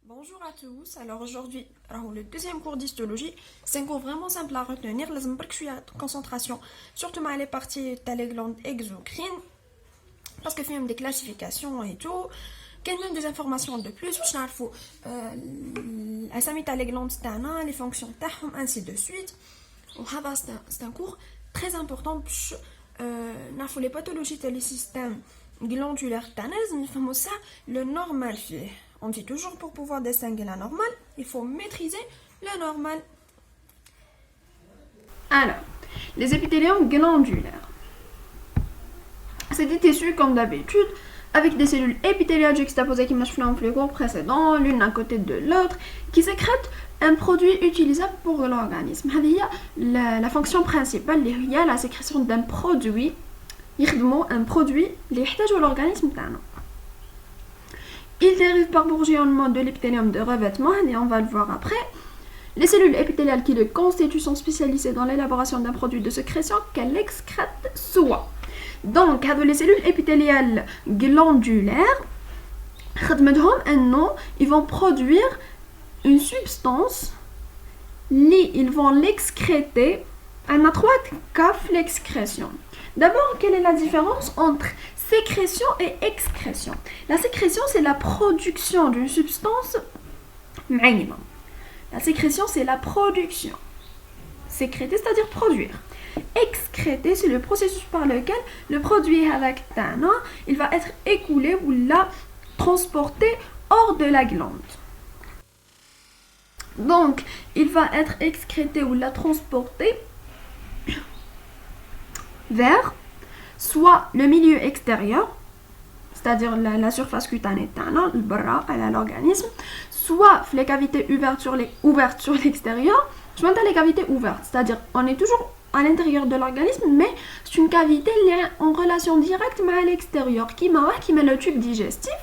Bonjour à tous, alors aujourd'hui, le deuxième cours d'histologie, c'est un cours vraiment simple à retenir, لازم برك شوية concentration, surtout مع les parties تاع les glandes exocrines, parce que فيهم des classifications et tout, كاين même des informations de plus باش نعرفوا الأسامي تاع les glandes تاعنا, les fonctions تاعهم, ainsi de suite. وهذا c'est un cours très important باش نعرفوا les pathologies تاع les systèmes glandulaires تاعنا, لازم نفهموا ça le normal فيه. On dit toujours pour pouvoir distinguer la normale, il faut maîtriser la normale. Alors, les épithéliums glandulaires. C'est des tissus comme d'habitude, avec des cellules épithéliales juxtaposées qui marchent dans le cours précédent, l'une à côté de l'autre, qui sécrètent un produit utilisable pour l'organisme. La fonction principale, il y a la sécrétion d'un produit, un produit qui est l'organisme. Il dérive par bourgeonnement de l'épithélium de revêtement, et on va le voir après. Les cellules épithéliales qui le constituent sont spécialisées dans l'élaboration d'un produit de sécrétion qu'elles excrètent soit. Donc, les cellules épithéliales glandulaires, ils vont produire une substance, ils vont l'excréter. On a trois cas l'excrétion. D'abord, quelle est la différence entre sécrétion et excrétion? La sécrétion, c'est la production d'une substance. La sécrétion, c'est la production. Sécréter, c'est-à-dire produire. Excréter, c'est le processus par lequel le produit il va être écoulé ou transporté hors de la glande. Donc, il va être excrété ou transporté vers soit le milieu extérieur, c'est-à-dire la surface cutanée, le bras à l'organisme, soit les cavités ouvertes sur l'extérieur. Je m'entends les cavités ouvertes, c'est-à-dire on est toujours à l'intérieur de l'organisme, mais c'est une cavité liée en relation directe avec l'extérieur, qui met le tube digestif,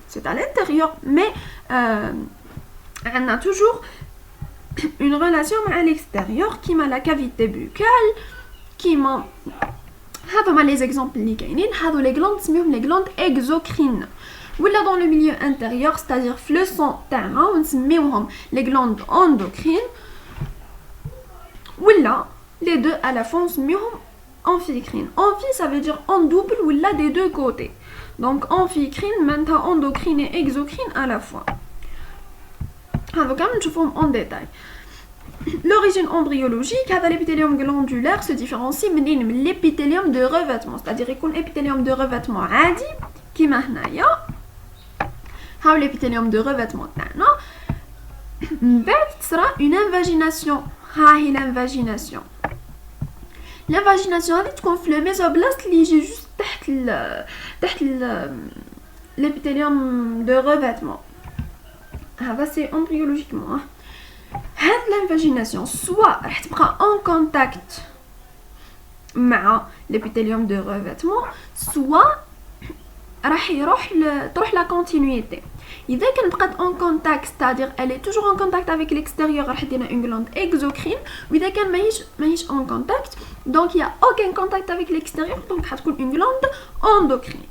c'est à l'intérieur, mais on a toujours une relation avec l'extérieur, qui met la cavité buccale, qui met les exemples les glandes les glandes exocrines ou là dans le milieu intérieur, c'est-à-dire le sang on les glandes endocrines ou là les deux à la fois on amphicrine. Amphi ça veut dire en double ou là des deux côtés, donc amphicrine maintenant endocrine et exocrine à la fois. Je vous en détail. L'origine embryologique, l'épithélium glandulaire se différencie de l'épithélium de revêtement, c'est-à-dire qu'il y a un épithélium de revêtement adi, qui est l'épithélium de revêtement, sera une invagination. L'invagination. L'invagination, c'est le mésoblast qui est juste l'épithélium de revêtement. C'est embryologiquement. L'invagination soit en contact avec l'épithélium de revêtement, soit la continuité. Si elle est en contact, c'est-à-dire elle est toujours en contact avec l'extérieur, elle a une glande exocrine. Ou si elle n'est pas en contact, donc il n'y a aucun contact avec l'extérieur, donc elle a une glande endocrine.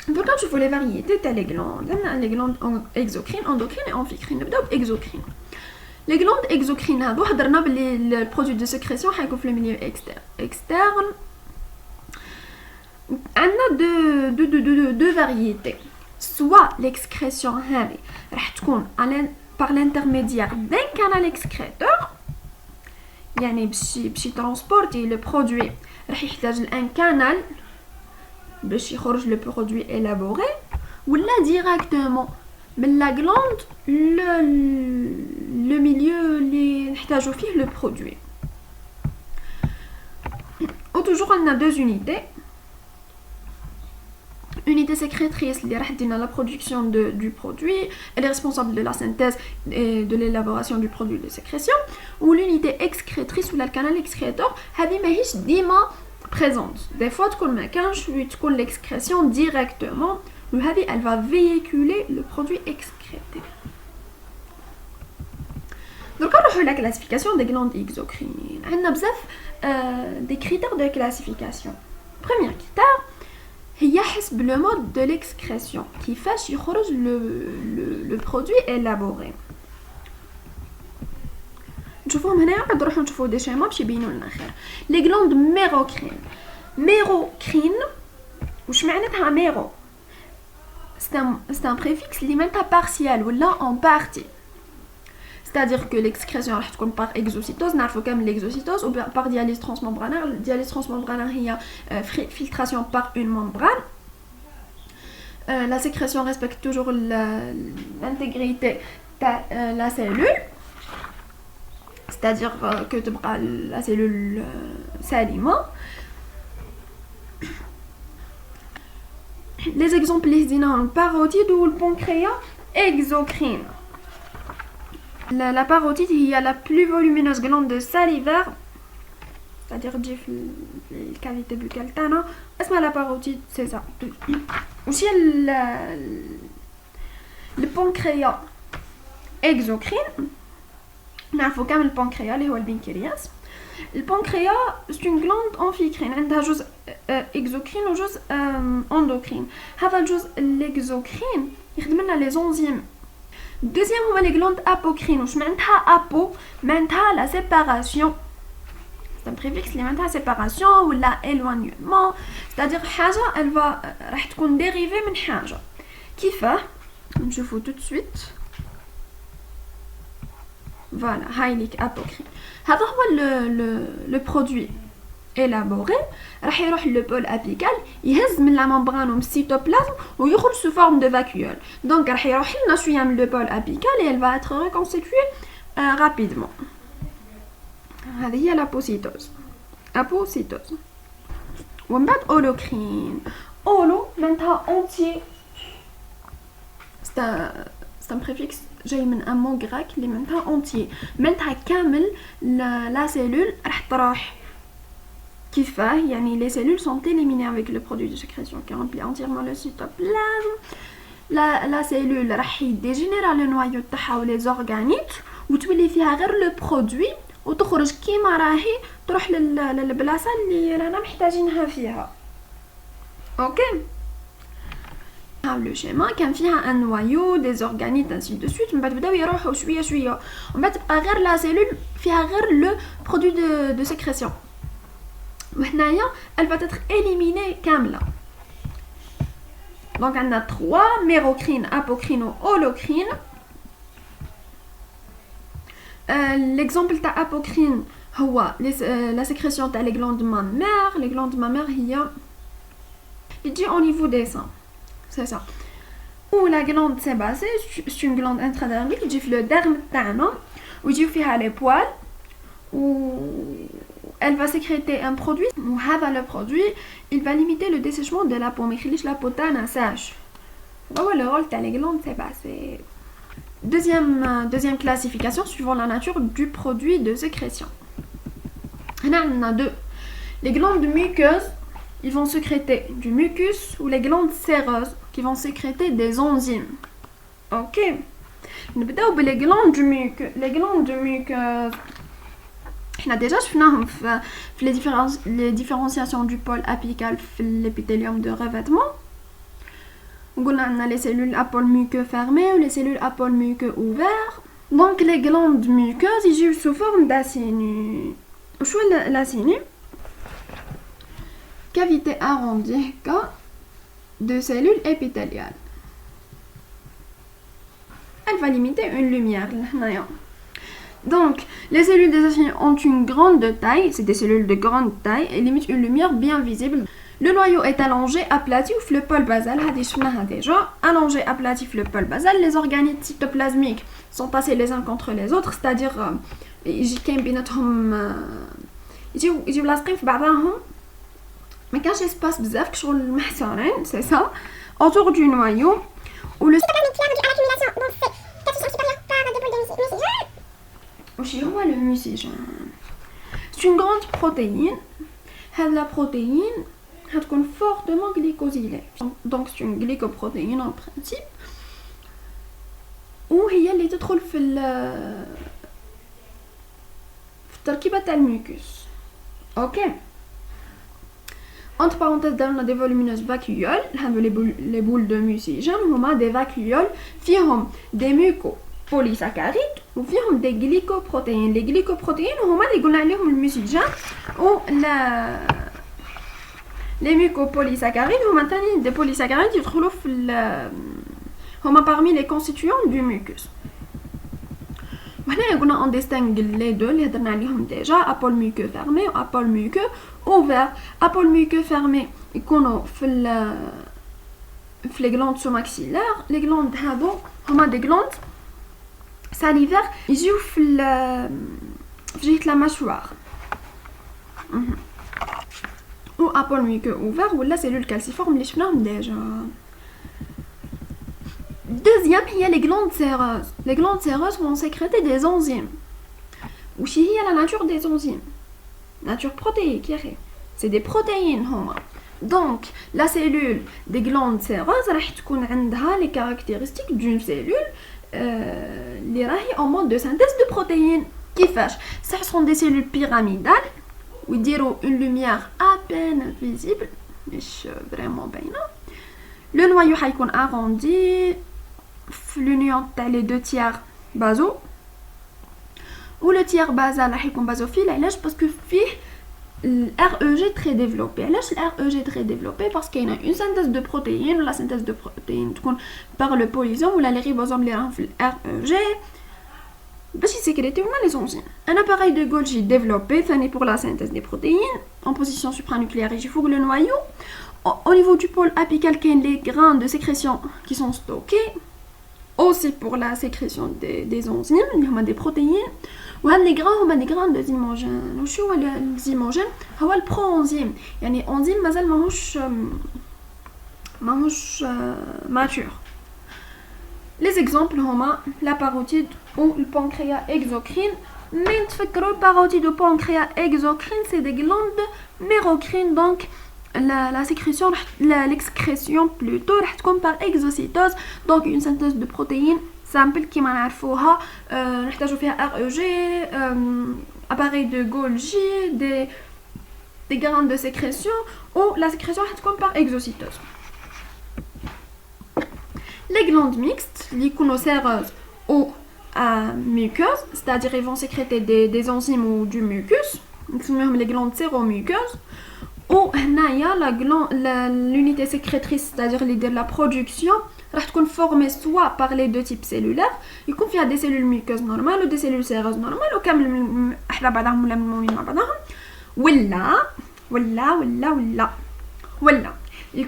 Donc quand je vois les variétés, tu as les glandes exocrines, endocrines et amphicrines. Exocrines. Les glandes exocrines, le produit de sécrétion est le milieu externe. On a deux variétés. Soit l'excrétion par l'intermédiaire d'un canal excréteur, qui transporte le produit, un canal pour le produit élaboré, ou là directement. Mais la glande, le milieu, le produit. Ou toujours, on a deux unités. Unité sécrétrice, qui est la production du produit, elle est responsable de la synthèse et de l'élaboration du produit de sécrétion. Ou l'unité excrétrice, ou le canal excréteur, elle est présente. Des fois, tu as l'excrétion directement. Elle va véhiculer le produit excrété. Donc, on a la classification des glandes exocrines. On a des critères de classification. Premier critère, هي حسب le mode de l'excrétion كيفاش يخرج le produit élaboré. نشوفوهم هنا بعد نروحو نشوفو دي شيما باش يبينوا لنا خير. لي غلاند ميروكرين. ميروكرين واش معناتها ميرو؟ c'est un préfixe اللي معناتها partiel ولا en partie. C'est-à-dire que l'excrétion راح تكون par exocytose, نعرفو كامل l'exocytose ou par dialyse transmembranaire. Dialyse transmembranaire هي filtration par une membrane. La sécrétion respecte toujours l'intégrité de la cellule. C'est-à-dire que la cellule s'alimente. Les exemples les le parotide ou le pancréas exocrine. La parotide il y a la plus volumineuse glande salivaire, c'est-à-dire la cavité buccale tana. Est-ce que la parotide c'est ça? Aussi le pancréas exocrine. نعرفو كامل البنكرياس اللي هو البنكرياس. البنكرياس c'est une glande amphicrine عندها جزء exocrine وجزء endocrine. هذا الجزء الاكزوكرين يخدم لنا لي زونزيم. دوزيام هما لي غلاند apocrine. واش معناتها ابو؟ معناتها لا سيباراسيون. c'est un préfixe اللي معناتها سيباراسيون ولا éloignement. c'est-à-dire حاجه elle va راح تكون ديريفي من حاجه. كيفاه؟ نشوفو tout de suite. Voilà, هايليك apocrine. هذا هو le produit élaboré. راح يروح le pôle apical يهز من la membrane au cytoplasme ويخرج sous forme de vacuole. Donc راح يروح لنا شويه من le pôle apical et elle va être reconstituée rapidement. هذه هي l'apocytose. Apocytose. ومن بعد holocrine. Holo معناتها entier. C'est un préfixe جاي من un mot grec اللي معناتها entier. معناتها كامل la cellule راح تروح. كيفاه؟ يعني les cellules sont éliminées avec le produit de sécrétion qui remplit entièrement le cytoplasme. La cellule راح يديجينيرا le noyau تاعها و les organites وتولي فيها غير le produit وتخرج كيما راهي تروح للبلاصه اللي رانا محتاجينها فيها. اوكي. le schéma كان فيها un noyau des organites ainsi de suite. من بعد بداو يروحوا شويه شويه ومن بعد تبقى غير la cellule فيها غير le produit de sécrétion. وهنايا elle va être éliminée كامله. donc عندنا 3 mérocrine, apocrine ou holocrine. l'exemple تاع apocrine هو la sécrétion تاع les glandes mammaires. les glandes mammaires هي يجي au niveau des seins. C'est ça. Ou la glande sébacée, c'est une glande intradermique qui fait le derme تاعنا ويجيو فيها les poils où elle va sécréter un produit. وهذا le produit il va limiter le dessèchement de la peau. ما يخليش la peau تاعنا sèche. هو le rôle تاع les glandes sébacées. Deuxième classification suivant la nature du produit de sécrétion. هنا عندنا deux. Les glandes muqueuses ils vont sécréter du mucus ou les glandes séreuses qui vont sécréter des enzymes. Ok. نبداو بلي glandes du muc. Les glandes du muqueuses احنا déjà شفناهم في les différenciations du pôle apical في l'épithélium de revêtement. قلنا عندنا les cellules à pôle muqueux fermé ou les cellules à pôle muqueux ouvert. Donc les glandes muqueuses يجيو sous forme d'acini. وشو l'acini? Cavité arrondie de cellules épithéliales. Elle va limiter une lumière. Donc, les cellules des acides ont une grande taille, c'est des cellules de grande taille, et limitent une lumière bien visible. Le noyau est allongé, aplati, ou le pôle basal, déjà, allongé, aplati, le pôle basal. Les organites cytoplasmiques sont passés les uns contre les autres, c'est-à-dire, يجيو لاصقين في بعضهم. ما كانش espace بزاف كشغل محصورين سي سا autour du noyau ou le وشي هو le mucigène. c'est une grande protéine. هاد la protéine هتكون fortement glycosylée. donc c'est une glycoprotéine en principe وهي اللي تدخل في التركيبة تاع الميكوس. اوكي. entre parenthèses درنا des volumineuses vacuoles les boules de mucigène هما des vacuoles فيهم des mucopolysaccharides وفيهم des glycoprotéines. les glycoprotéines هما اللي قلنا عليهم الميوسيجين و les mucopolysaccharides هما ثاني des polysaccharides يدخلوا في هما parmi les constituants du mucus. وهنا قلنا on distingue les deux اللي هضرنا عليهم déjà apôle muqueux fermé و apôle muqueux ouvert. apôle muqueux fermé يكونوا في les glandes sous-maxillaires. les glandes هادو هما des glandes salivaires يجيو في جهة la mâchoire. و apôle muqueux ouvert ولا cellule calciforme اللي شفناهم déjà. Deuxième, il y a les glandes séreuses. Les glandes séreuses vont sécréter des enzymes. Ou si il y a la nature des enzymes. Nature protéique, c'est des protéines. Donc, la cellule des glandes séreuses a les caractéristiques d'une cellule en mode de synthèse de protéines. Qui fâche. Ce sont des cellules pyramidales où ils diront une lumière à peine visible. Mais vraiment bien. Le noyau est arrondi. L'union les deux tiers basaux ou le tiers basal est basophile parce que l'REG très développé. L'REG très développé parce qu'il y a une synthèse de protéines ou la synthèse de protéines par le polysome ou les ribosomes les REG parce qu'il sécrète les enzymes. Un appareil de Golgi développé pour la synthèse des protéines en position supranucléaire. Il faut que le noyau au niveau du pôle apical qu'il y ait les grains de sécrétion qui sont stockés. Aussi pour la sécrétion des enzymes, il y a des protéines. Les grains de zymogènes. Les zymogènes, c'est le pro-enzyme. Les enzymes, ماهوش mature. Les exemples sont la parotide ou le pancréas exocrine. Mais le parotide ou pancréas exocrine, c'est des glandes mérocrines. Donc, la sécrétion, l'excrétion plutôt, comme par exocytose. Donc, une synthèse de protéines simple qui m'a نعرفوها. نحتاجو فيها REG, appareil de Golgi, des grains de sécrétion ou la sécrétion comme par exocytose. Les glandes mixtes, l'iconoséreuses ou muqueuses, c'est-à-dire ils vont sécréter des enzymes ou du mucus, les glandes séromuqueuses. Ou l'unité sécrétrice, c'est-à-dire l'idée de la production, va être formée soit par les deux types cellulaires. Il y a des cellules muqueuses normales ou des cellules séreuses normales. Ou il y a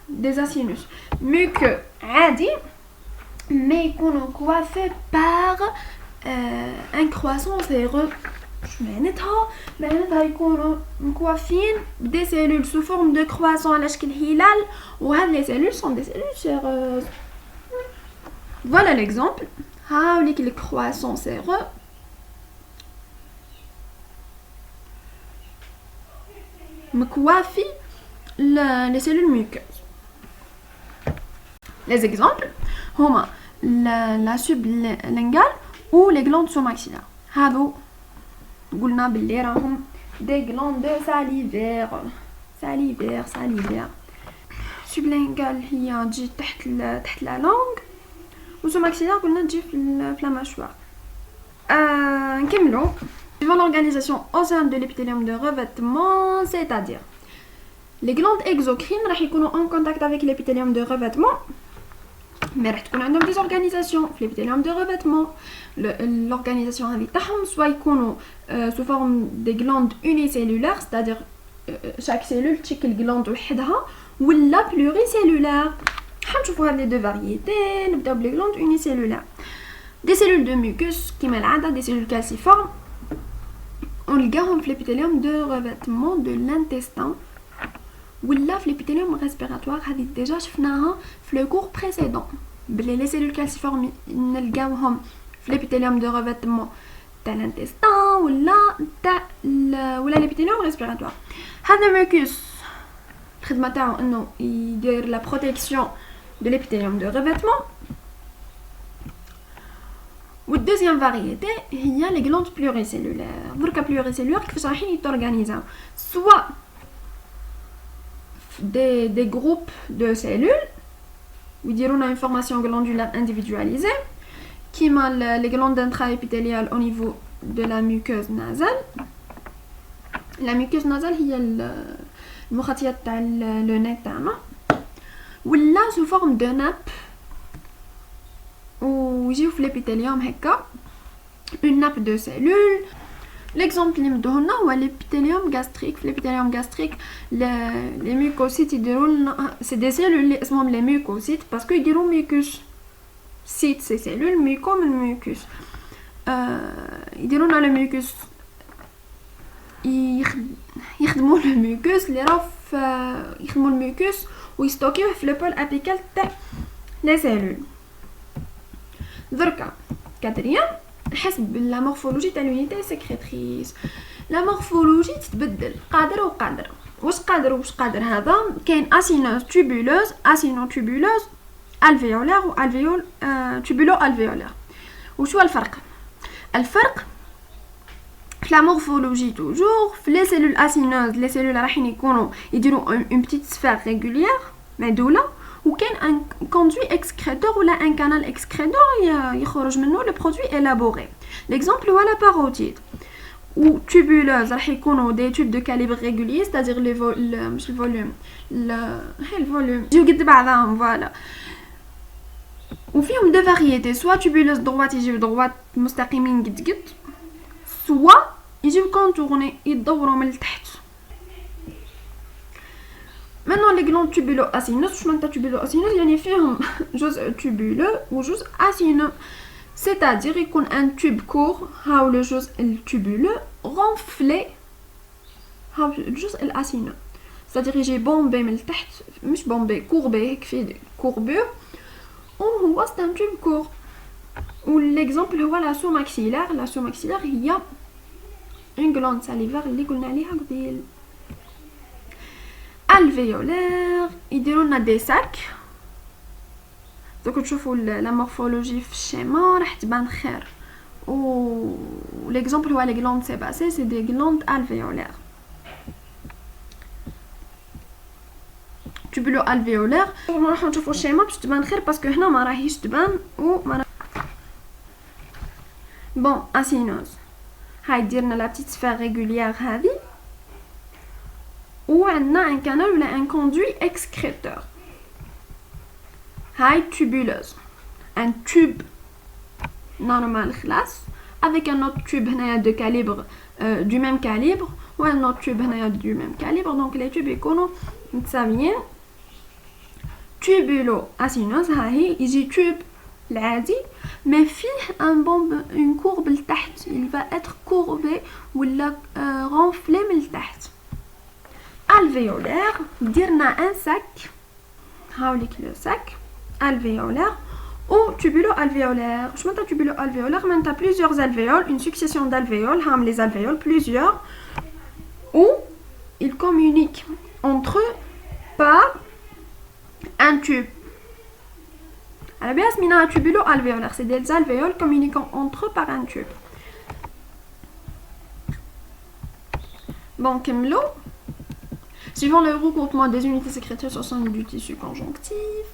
des acinus muqueux عادي mais ils sont coiffés par un croissant séreux. معناتها يكونوا مكوافين des cellules sous forme de croissant على شكل هلال وهذه les cellules sont des cellules séreuses. Voilà l'exemple. هاوليك le croissant séreux مكوافي les cellules muqueuses. Les exemples هما la sublinguale ou les glandes sous-maxillaires. هادو قلنا باللي راهم des glandes salivaires. sublinguale هي تجي تحت la langue و sous-maxillaire قلنا تجي في la mâchoire. نكملوا. Suivant l'organisation au sein de l'épithélium de revêtement, c'est-à-dire les glandes exocrines راح يكونوا en contact avec l'épithélium de revêtement. Mais راح تكون عندهم des organisations في l'épithélium de revêtement. L'organisation هذه تاعهم soit يكونوا sous forme des glandes unicellulaires, c'est-à-dire chaque cellule تشكل glande وحدها ولا pluricellulaire. حنشوفوا هاد les deux variétés. نبداو بلي glandes unicellulaires. Des cellules de mucus كيما العادة, des cellules calciformes. ونلقاهم في l'épithélium de revêtement de l'intestin ولا في l'épithélium respiratoire. هذه déjà شفناها في le cours précédent. بلي les cellules calciformes نلقاوهم في l'épithélium de revêtement تاع l'intestin ولا l'épithélium respiratoire. هذا mucus الخدمة تاعو انه يدير la protection de l'épithélium de revêtement. والدوزيام فاريتي هي les glandes pluricellulaires. دركا pluricellulaires كيفاش رايحين يتورغانيزاو, soit des groupes de cellules où ils ont une formation glandulaire individualisée qui m'a les glandes intraépithéliales au niveau de la muqueuse nasale. La muqueuse nasale هي المخاطيات تاع le nez تاعنا ولا sous forme de nappe ويجيو في l'épithélium هكا une nappe de cellules. L'exemple اللي مدوه لنا هو l'épithélium gastrique. في l'épithélium gastrique les mucocytes يديروا c'est des cellules اللي اسمهم les mucocytes parce que يديروا mucus. Cytes ces cellules muco من mucus. يديروا لنا le mucus يخدموا le mucus اللي راه يخدموا الميكوس ويستوكيوه في لو بول ابيكال تاع لي سيلول. دركا كاتريام حسب لا مورفولوجي تاع لونيتي سكريتريس. لا مورفولوجي تتبدل قادر وقادر. واش قادر وواش قادر هذا كاين اسينوز توبولوز اسينو توبولوز الفيولار و الفيول توبولو الفيولار. وشو الفرق في la morphologie toujours في les cellules acineuses les cellules راحين يكونوا يديروا une petite sphère régulière معدوله وكاين un conduit excréteur ولا un canal excréteur يخرج منه le produit élaboré. l'exemple هو la parotide ou tubuleuse راح يكونوا des tubes de calibre régulier c'est-à-dire مش الفوليوم الفوليوم يجيو قد بعضهم فوالا وفيهم دو فارييتي soit tubuleuse droite يجيو droite مستقيمين قد soit يجيو كونتورني يدوروا من التحت. maintenant les glandes tubulo-acineuses شو معناتها tubulo-acineuse يعني فيهم جزء tubuleux وجزء acineux c'est-à-dire يكون un tube court هاو le جزء التubuleux renflé هاو الجزء الacineux c'est-à-dire يجي بومبي من التحت مش بومبي كوربي هيك في كوربور وهو c'est un tube court. والexemple هو la sous-maxillaire. la sous-maxillaire هي une glande salivaire اللي قلنا عليها قبل. alvéolaire يديروا لنا دي ساك دوك تشوفوا لا مورفولوجي في الشيما راح تبان خير و l'exemple هو les glandes sébacées c'est des glandes alvéolaires. tubulo alvéolaire راح نشوفوا الشيما باش تبان خير باسكو هنا ما راهيش تبان و ما bon acineuse هاي ديرنا لا بتيت سفير ريغوليير هذه وعندنا ان كانال ولا ان كوندوي اكسكريتور. هاي tubuleuse un tube normal خلاص avec un autre tube هنايا de calibre du même calibre و un autre tube هنايا du même calibre donc les tubes يكونوا متساويين. tubulo acineuse ها هي يجي tube العادي mais فيه un bombe une courbe لتحت il va être courbé ولا renflé من التحت. alvéolaire درنا un sac هاوليك le sac alvéolaire ou tubulo-alvéolaire. Je m'entends tubulo-alvéolaire معناتها plusieurs alvéoles une succession d'alvéoles هام les alvéoles plusieurs où ils communiquent entre eux par un tube. على بالي سميناها tubulo-alvéolaire c'est des alvéoles communiquant entre eux par un tube. bon كملوا. suivant le regroupement des unités sécréteuses au sein du tissu conjonctif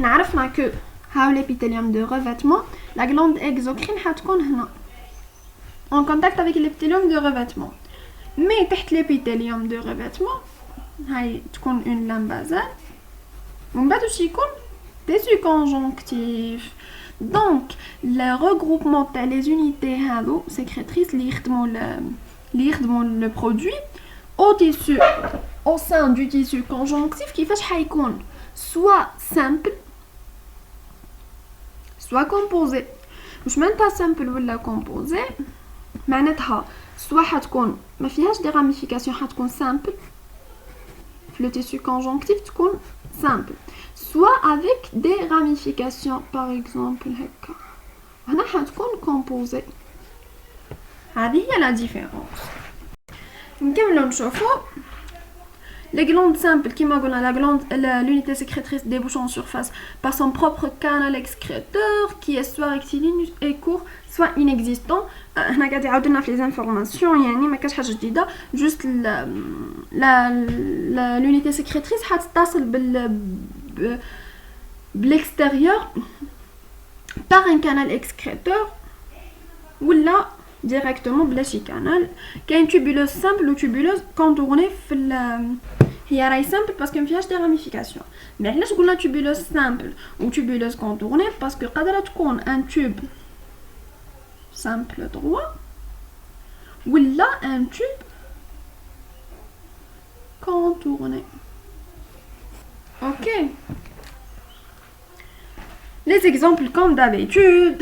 عرفنا que هاو l'épithélium de revêtement la glande exocrine حتكون هنا en contact avec l'épithélium de revêtement mais تحت l'épithélium de revêtement هاي تكون une lame basale ومن بعد واش يكون tissu conjonctif. donc le regroupement تاع les unités هادو sécrétrices اللي يخدموا le produit au sein du tissu conjonctif كيفاش حيكون soit simple soit composé. مش معناتها simple ولا composé معناتها soit حتكون ما فيهاش دي ramifications حتكون simple في le tissu conjonctif تكون simple soit avec des ramifications par exemple هكا هنا حتكون composé. هذه هي la différence. نكملوا نشوفوا Les glandes simples, qui m'a l'unité sécrétrice débouche en surface par son propre canal excréteur qui est soit rectiligne et court, soit inexistant. هنا قاعد يعاودنا في les informations يعني ما كاش حاجه جديده juste l'unité sécrétrice حتتصل l'extérieur par un canal excréteur ou là directement بلا canal. كاين tubuleuse simple ou tubuleuse contournée في هي راهي simple parce que ما فيهاش des ramifications. mais علاش قلنا tubuleuse simple ou tubuleuse contournée parce que قادره تكون un tube simple droit ou là un tube contourné. Ok. Les exemples comme d'habitude.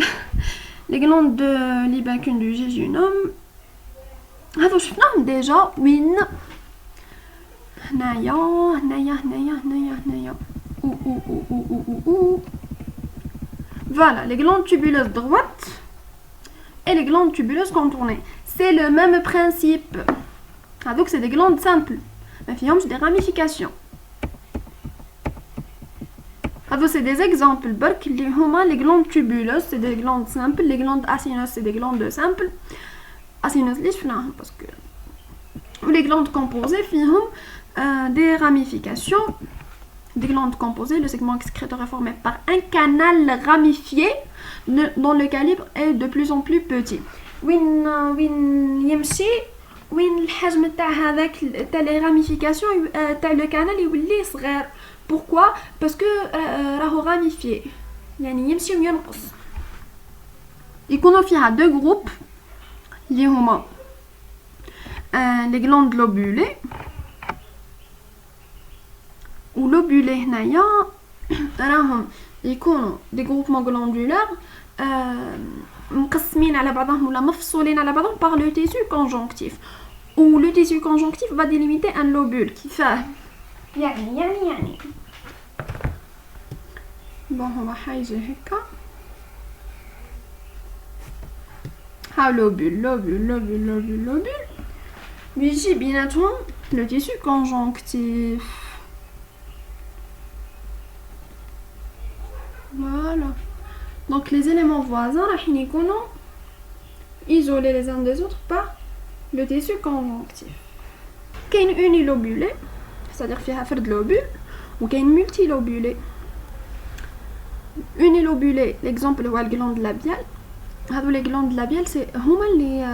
Les glandes de l'hibacune du jéjunum. هذو شفناهم déjà وين هنايا Voilà, les glandes tubuleuses droites et les glandes tubuleuses contournées. C'est le même principe. Donc c'est des glandes simples. Mais فيهمش des ramifications. C'est des exemples. Les glandes tubuleuses, c'est des glandes simples. Les glandes acéneuses, c'est des glandes simples. Acéneuses, parce que les glandes composées, des ramifications. Des glandes composées, le segment excréteur est formé par un canal ramifié dont le calibre est de plus en plus petit. وين يمشي وين الحجم تاع هذاك تاع les ramifications تاع le canal يولي صغير. Pourquoi? Parce que راهو ramifié. يعني يمشي وينقص. يكونوا فيها deux groupes اللي هما les glandes lobulées و lobulées هنايا راهم يكونوا des groupements glandulaires مقسمين على بعضهم ولا مفصولين على بعضهم par le tissu conjonctif. Ou le tissu conjonctif va délimiter un lobule qui fait يعني bon هو حاجة هكا ها lobule ويجي بيناتهم le tissu conjonctif. Voilà. Donc les éléments voisins راح يكونوا isolés les uns des autres par le tissu conjonctif. كاين unilobulé c'est-à-dire فيها فرد lobule وكاين multilobulé. Unilobulé, l'exemple هو الجلاند labiale. هادو les glandes labiales c'est هما اللي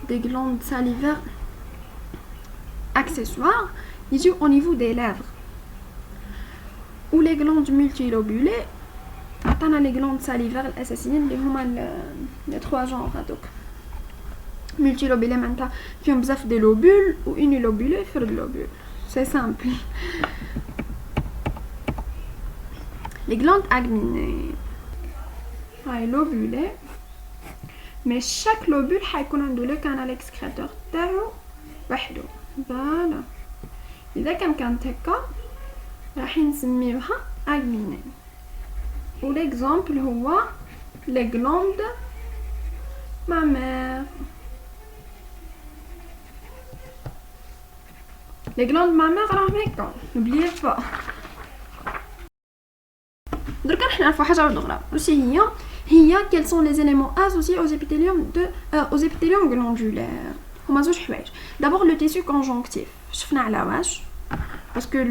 des glandes salivaires accessoires يجيو au niveau des lèvres. Ou les glandes multilobulées عطانا les glandes salivaires الأساسيين اللي هما les trois genres هادوك. multilobulé معناتها فيهم بزاف دي لوبول و unilobulé فرد لوبول. C'est simple. Les glandes agminées هاي lobulées mais chaque lobule حيكون عنده le canal excréteur تاعو وحده. فوالا إذا كانت هكا راح نسميوها agminée. و l'exemple هو les glandes mammaires. Les glandes mammaires راهم هكا n'oubliez pas. دركا راح نعرفوا حاجه اخرى واش هي quels sont les éléments associés aux épithéliums glandulaires. هما زوج حوايج. d'abord le tissu conjonctif شفنا على واش باسكو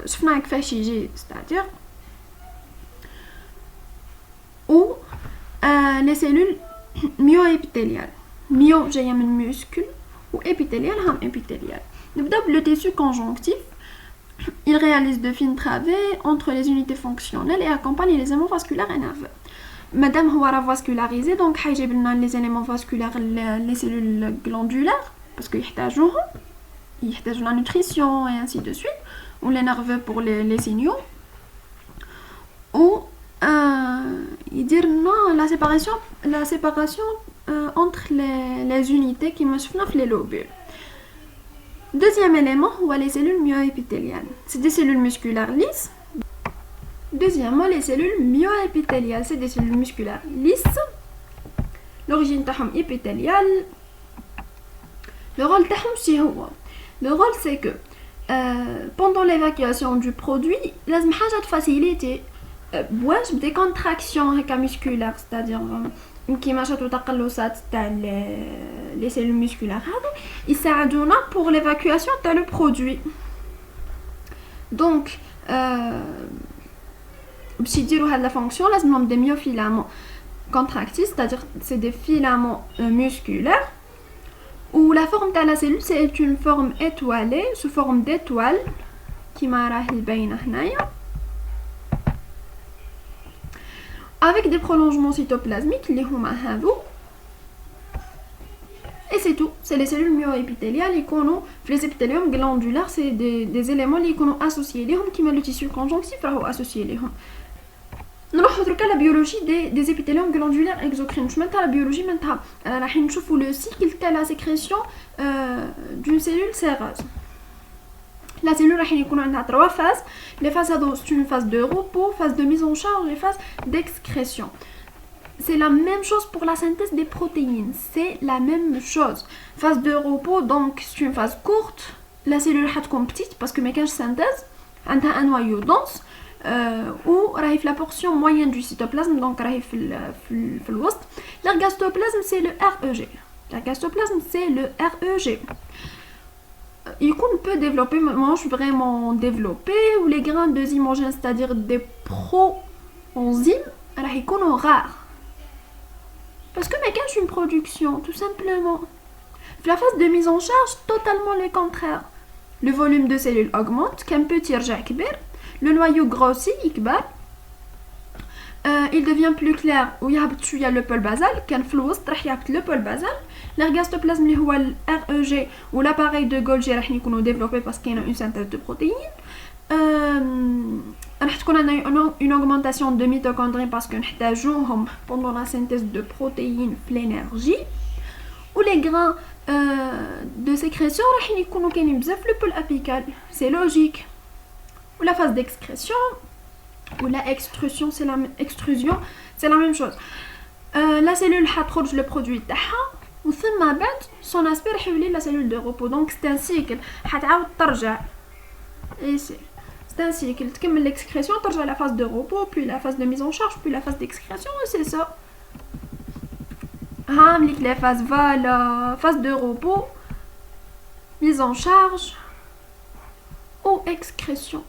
شفنا كيفاش يجي c'est-à-dire ou les cellules myoépithéliales. myo جايه من muscle و épithélial هم épithélial. نبدا le tissu conjonctif. Il réalise de fines travées entre les unités fonctionnelles et accompagne les éléments vasculaires et nerveux. Madame هو راه vascularisé donc حيجيب لنا les éléments vasculaires les cellules glandulaires parce que يحتاجوا la nutrition et ainsi de suite ou les nerveux pour les signaux ou يدير لنا la séparation entre les unités qui me في les lobules. Deuxième élément, les cellules myoépithéliales. C'est des cellules musculaires lisses. Deuxièmement, les cellules myoépithéliales, c'est des cellules musculaires lisses. L'origine تاعهم épithéliale. Le rôle تاعهم شي هو. Le rôle c'est que pendant l'évacuation du produit لازم حاجه تفاسيليتي بواش بدي كونتراكسيون هكا musculaire c'est-à-dire انكماشات وتقلصات تاع لي سيلول musculaires هذو يساعدونا pour l'évacuation تاع لو produit donc باش يديروا هاد لا فونكسيون لازم لهم دي ميوفيلامون contractiles c'est-à-dire c'est des filaments musculaires où la forme de la cellule c'est une forme étoilée sous forme d'étoile qui m'a باينه هنايا avec des prolongements cytoplasmiques اللي هما هذو et c'est tout c'est les cellules myoépithéliales يكونوا في les épithéliums glandulaires c'est des éléments اللي يكونوا associés ليهم كيما le tissu conjonctif راهو associé ليهم نروحو دركا لا بيولوجي دي épithéliums glandulaires exocrines شو معناتها لا بيولوجي معناتها راح نشوفوا لو سيكل تاع لا sécrétion d'une cellule séreuse la cellule راح يكون عندها 3 phases les phases هذو c'est une phase de repos phase de mise en charge et phase d'excrétion c'est la même chose pour la synthèse des protéines c'est la même chose phase de repos donc c'est une phase courte la cellule راح تكون petite parce que ما كانش synthèse عندها un noyau dense ou راهي في la portion moyenne du cytoplasme donc راهي في الوسط l'ergastoplasme c'est le REG l'ergastoplasme c'est le REG يكون peu développé mange vraiment développé ou les grains de zymogènes c'est-à-dire des proenzymes راح يكونوا rares parce que ما كانش une production tout simplement في la phase de mise en charge totalement le contraire le volume de cellules augmente كان petit يرجع كبير le noyau grossit يكبر il devient plus clair ويهبط شويه le pôle basal كان في الوسط راح يهبط le pôle basal l'ergastoplasme اللي هو ال REG و l'appareil de Golgi راح يكونوا développés parce qu'il y a une synthèse de protéines راح تكون عندنا une augmentation de mitochondries parce que نحتاجوهم pendant la synthèse de protéines في l'énergie و les grains de sécrétion راح يكونوا كاينين بزاف le pôle apical c'est logique ou la phase d'excrétion ou la extrusion c'est la même chose la cellule حتخرج le produit تاعها وثم بعد son aspect راح يولي la cellule de repos donc c'est un cycle حتعاود ترجع et c'est un cycle تكمل l'excrétion ترجع la phase de repos puis la phase de mise en charge puis la phase d'excrétion et c'est ça هامليك les phases voilà phase de repos mise en charge ou excrétion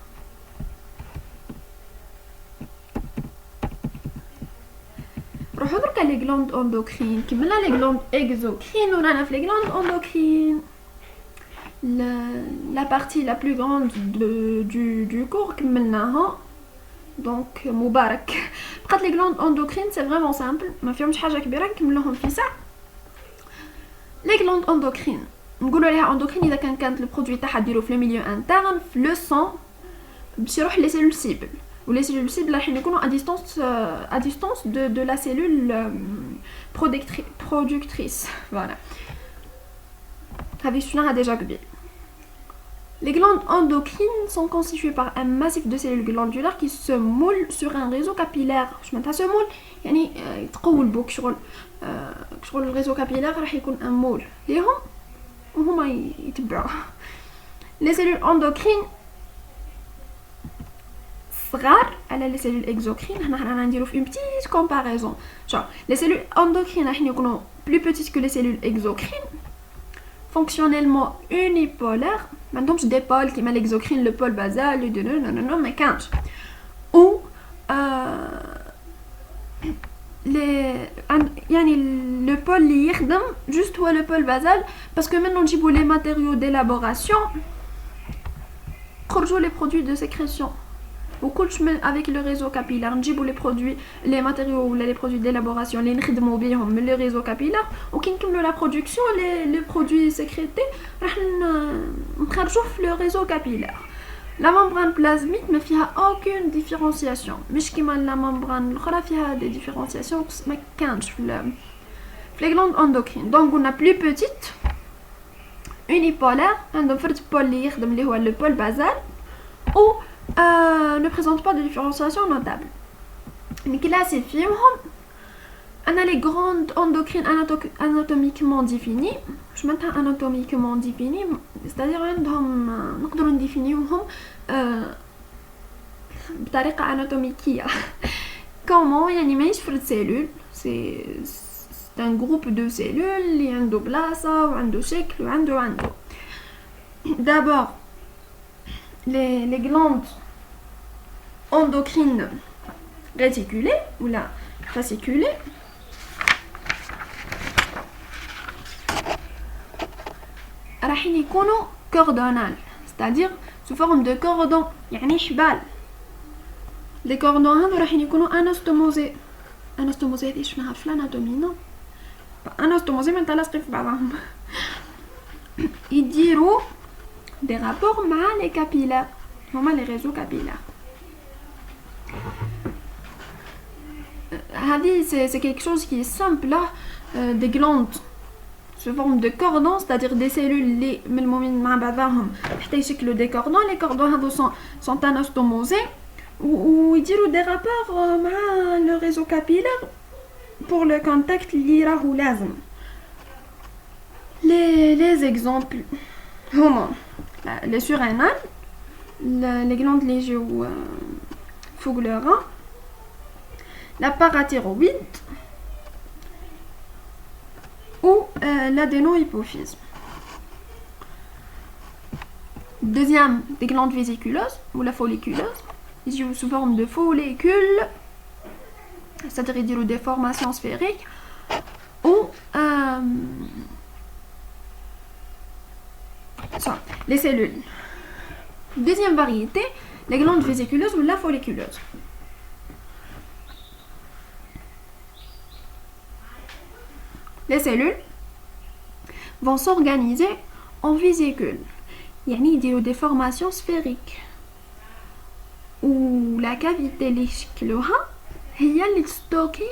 نروحو دركا لي glandes endocrines كملنا لي glandes exocrines ورانا في لي glandes endocrines la partie la plus grande du corps كملناها donc مبارك بقات لي glandes endocrines c'est vraiment simple ما فيهمش حاجه كبيره نكملوهم في ساعه لي glandes endocrines نقولوا ليها endocrine اذا كانت البرودوي تاعها ديرو في الميليو انترن في لو سون باش يروح لي سيلول سيبل ou les cellules cibles راح يكونوا à distance de la cellule productrice voilà هذه شفناها déjà قبل les glandes endocrines sont constituées par un massif de cellules glandulaires qui se moulent sur un réseau capillaire je معناتها se moule يعني يتقولبوا شغل الريزو capillaire راح يكون un moule ليهم وهما يتبعوا les cellules endocrines صغار على les cellules exocrines هنا رانا نديرو في une petite comparaison genre les cellules endocrines راح يكونوا plus petites que les cellules exocrines fonctionnellement unipolaires ما عندهمش دي بول كيما l'exocrine le pôle basal non ما كانش ou يعني le pôle اللي يخدم juste هو le pôle basal parce que maintenant نجيبو les matériaux d'élaboration نخرجوا les produits de sécrétion وكلش من avec le réseau capillaire نجيبوا les matériaux ولا les produits d'élaboration اللي نخدموا بيهم من le réseau capillaire وكي نكملوا la production les produits sécrétés راح نخرجوه في le réseau capillaire la membrane plasmique ما فيها aucune différenciation مش كيما la membrane الاخرى فيها des différenciations ما كانش في les glandes endocrines donc on a plus petite unipolaire عندهم فرد بول اللي يخدم اللي هو le pôle basal ou ne présente pas de différenciation notable. Mais classé فيهم On a les grandes endocrines anatomiquement définies. Je m'entends anatomiquement définies, c'est-à-dire عندهم نقدروا نديفينيوهم بطريقة أناتوميكية. Comment يعني ماهيش فرد سيلول، c'est un groupe de cellules اللي عنده بلاصة وعنده شكل وعنده. D'abord les glandes endocrines réticulées ou la fasciculées. راح يكونوا cordonales, c'est-à-dire sous forme de cordon يعني شبال. les cordons هذو راح يكونوا anastomosés. anastomosés هذه شفناها في الاناتومي نو anastomosés من تلاصقين في بعضهم. يديروا des rapports مع les capillaires هما les réseaux capillaires. هذه c'est quelque chose qui est simple là. des glandes sous forme de cordon, c'est-à-dire des cellules اللي ملمومين مع بعضهم حتى يشكلوا des cordons. les cordons هذو sont anastomosés ويديروا des rapports مع le réseau capillaire pour le contact اللي راهو لازم. les exemples هما les surrénales, les glandes légio فوق le rein, la parathyroïde ou l'adénohypophyse. Deuxième, des glandes vésiculeuses ou la folliculeuse, ici sous forme de follicules, c'est-à-dire des formations sphériques, ou les cellules. Deuxième variété, les glandes vésiculeuses ou la folliculeuse. Les cellules vont s'organiser en vésicules, يعني يديروا des formations sphériques où la cavité اللي يشكلوها هي اللي تستوكي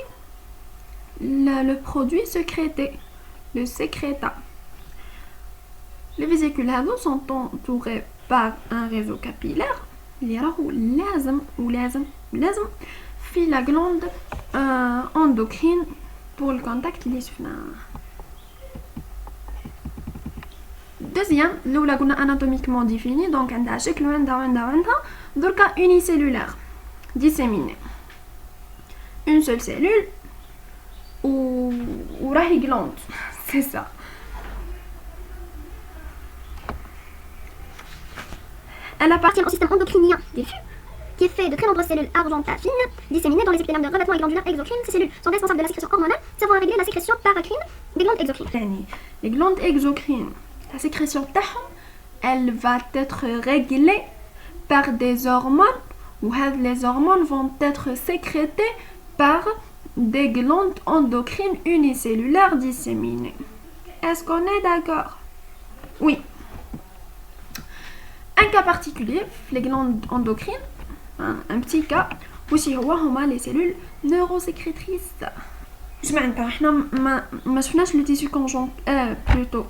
le produit sécrété, le sécréta. Les vésicules هذو sont entourées par un réseau capillaire اللي راهو لازم في la glande endocrine pour le contact اللي شفناه. Deuxième, l'oula قلنا anatomiquement définie, donc عندها شكل وعندها دركا unicellulaire disséminée. Une seule cellule ou راهي glande, c'est ça. Elle appartient au système endocrinien diffus, qui est fait de très nombreuses cellules argentales fines, disséminées dans les épithéliums de revêtement et glandulaires exocrines. Ces cellules sont responsables de la sécrétion hormonale, servant à réguler la sécrétion paracrine des glandes exocrines. Les glandes exocrines, la sécrétion تاعهم, elle va être réglée par des hormones, ou les hormones vont être sécrétées par des glandes endocrines unicellulaires disséminées. Est-ce qu'on est d'accord? Oui. Un cas particulier, les glandes endocrines, un petit cas, aussi هما les cellules neurosécrétrices. جمعنا احنا ما شفناش le tissu conjonctif plutôt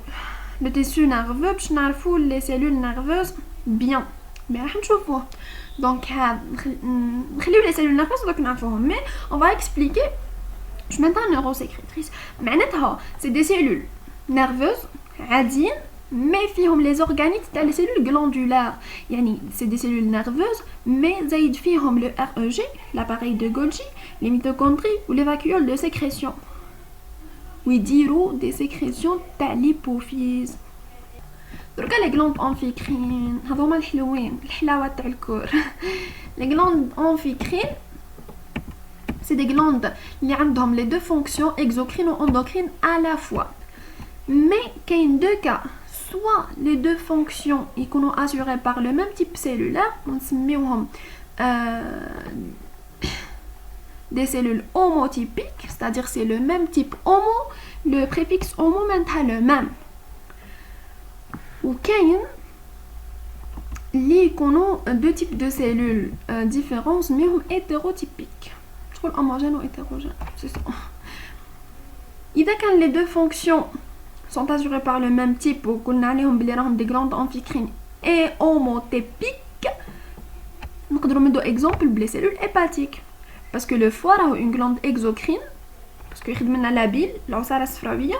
le tissu nerveux باش نعرفوا les cellules nerveuses bien. mais راح نشوفوه. donc نخليو les cellules nerveuses دوك نعرفوهم. mais on va expliquer جمعنا neurosécrétrices معناتها c'est des cellules nerveuses عاديين mais فيهم les organites تاع les cellules glandulaires. يعني c'est des cellules nerveuses mais زايد فيهم le REG, l'appareil de Golgi, les mitochondries ou les vacuoles de sécrétion ويديروا des sécrétions تاع l'hypophyse. دركا les glandes amphicrines هذوما الحلوين الحلاوه تاع الكور. les glandes amphicrines c'est des glandes اللي عندهم les deux fonctions exocrines ou endocrines à la fois. mais كاين deux cas, soit les deux fonctions يكونوا assurées par le même type cellulaire, نسميوهم des cellules homotypiques, c'est-à-dire c'est le même type homo, le préfixe homo معناتها le même. وكاين اللي يكونوا deux types de cellules différents نسميوهم hétérotypiques. شغل homogène ou hétérogène, c'est ça. إذا كان les deux fonctions sont assurées par le même type وقلنا عليهم بلي راهم des glandes amphicrines et homotypiques, نقدروا ندو exemple بلي cellules hépatiques. Parce que le foie a une glande exocrine, باسكو يخدم لنا لا بيل العصاره الصفراويه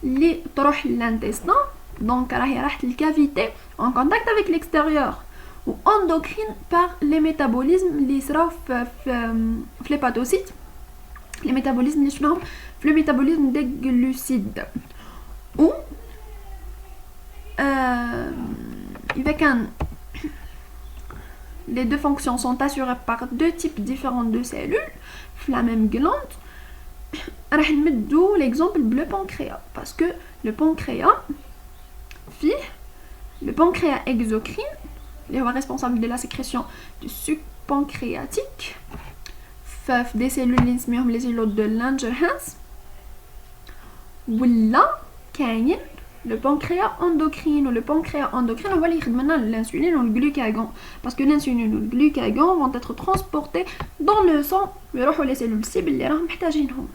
اللي تروح للانتستان دونك راهي راحت الكافيتي en contact avec l'extérieur ou endocrine par les métabolismes اللي يصراو في les hépatocytes les métabolismes اللي شنوهم في le métabolisme des glucides ou إذا كان les deux fonctions sont assurées par deux types différents de cellules في la même glande راح نمدو l'exemple bleu pancréas parce que le pancréas فيه le pancréas exocrine اللي هو responsable de la sécrétion du suc pancréatique في des cellules اللي نسميهم les cellules de Langerhans ولا كاين le pancréas endocrine ou le pancréas endocrine هو اللي يخدم لنا l'insuline ou le glucagon parce que l'insuline ou le glucagon vont être transportés dans le sang ويروحوا les cellules cibles اللي راهم محتاجينهم